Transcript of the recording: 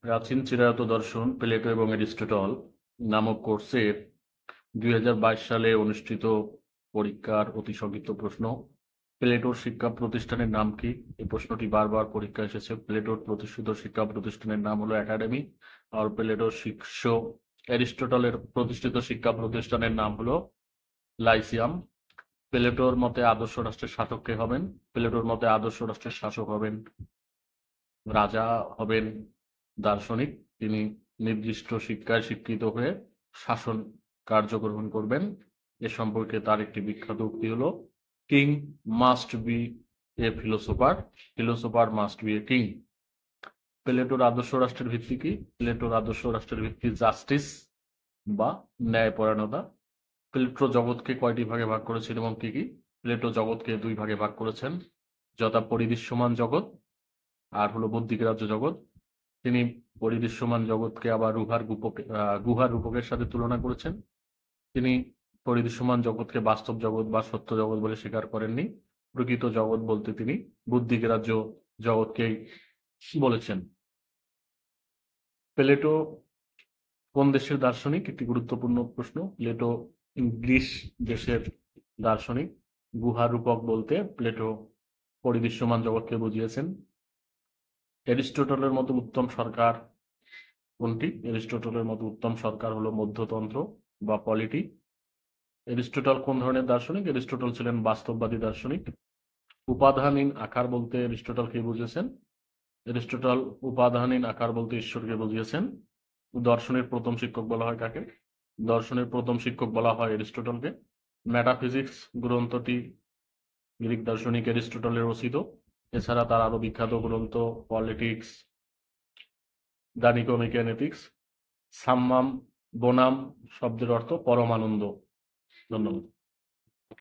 প্রাচীন চিরায়ত দর্শন প্লেটো এবং এরিস্টটল নামক কোর্সের 2022 সালে অনুষ্ঠিত পরীক্ষার অতি সংক্ষিপ্ত প্রশ্ন। প্লেটোর শিক্ষা প্রতিষ্ঠানের নাম কি? এই প্রশ্নটি বারবার পরীক্ষায় এসেছে। প্লেটোর প্রতিষ্ঠিত শিক্ষা প্রতিষ্ঠানের নাম হলো একাডেমি, আর প্লেটোর শিষ্য এরিস্টটলের প্রতিষ্ঠিত শিক্ষা প্রতিষ্ঠানের নাম হলো লাইসিয়াম। প্লেটোর মতে আদর্শ রাষ্ট্রের শাসক কে হবেন? প্লেটোর মতে আদর্শ রাষ্ট্রের শাসক হবেন রাজা, হবেন দার্শনিক। তিনি নির্দিষ্ট শিক্ষায় শিক্ষিত হয়ে শাসন কার্য গ্রহণ করবেন। এ সম্পর্কে তার একটি বিখ্যাত উক্তি হলো, king must be a philosopher, philosopher must be a king. প্লেটোর আদর্শ রাষ্ট্রের ভিত্তি কি? প্লেটোর আদর্শ রাষ্ট্রের ভিত্তি জাস্টিস বা ন্যায়পরায়ণতা। প্লেটো জগৎকে কয়টি ভাগে ভাগ করেছেন এবং কি কি? প্লেটো জগৎকে দুই ভাগে ভাগ করেছেন, যথা পরিদৃশ্যমান জগৎ আর হলো বুদ্ধিগ্রাহ্য জগৎ। তিনি পরিদৃশ্যমান জগৎকে আবার গুহার রূপকের সাথে তুলনা করেছেন। তিনি পরিদৃশ্যমান জগৎকে বাস্তব জগৎ বা সত্য জগৎ বলে স্বীকার করেননি। প্রকৃত জগৎ বলতে তিনি বুদ্ধিগ্রাহ্য জগৎকেই বলেছেন। প্লেটো কোন দেশের দার্শনিক? একটি গুরুত্বপূর্ণ প্রশ্ন। প্লেটো গ্রিস দেশের দার্শনিক। গুহার রূপক বলতে প্লেটো পরিদৃশ্যমান জগৎকে বুঝিয়েছেন। এরিস্টটলের মতো উত্তম সরকার কোনটি? এরিস্টটলের মতো উত্তম সরকার হলো মধ্যতন্ত্র বা পলিটি। এরিস্টটল কোন ধরনের দার্শনিক? এরিস্টটল ছিলেন বাস্তববাদী দার্শনিক। উপাদানহীন আকার বলতে এরিস্টটল কে বুঝিয়েছেন? এরিস্টটল উপাদানহীন আকার বলতে ঈশ্বরকে বুঝিয়েছেন। দর্শনের প্রথম শিক্ষক বলা হয় কাকে? দর্শনের প্রথম শিক্ষক বলা হয় এরিস্টটলকে। মেটাফিজিক্স গ্রন্থটি গ্রিক দার্শনিক এরিস্টটলের রচিত। এছাড়া তার আরো বিখ্যাত গ্রন্থ পলিটিক্স, দ্য নিকোমেকিয়ান এথিক্স। সাম্মাম বোনাম শব্দের অর্থ পরমানন্দ। ধন্যবাদ।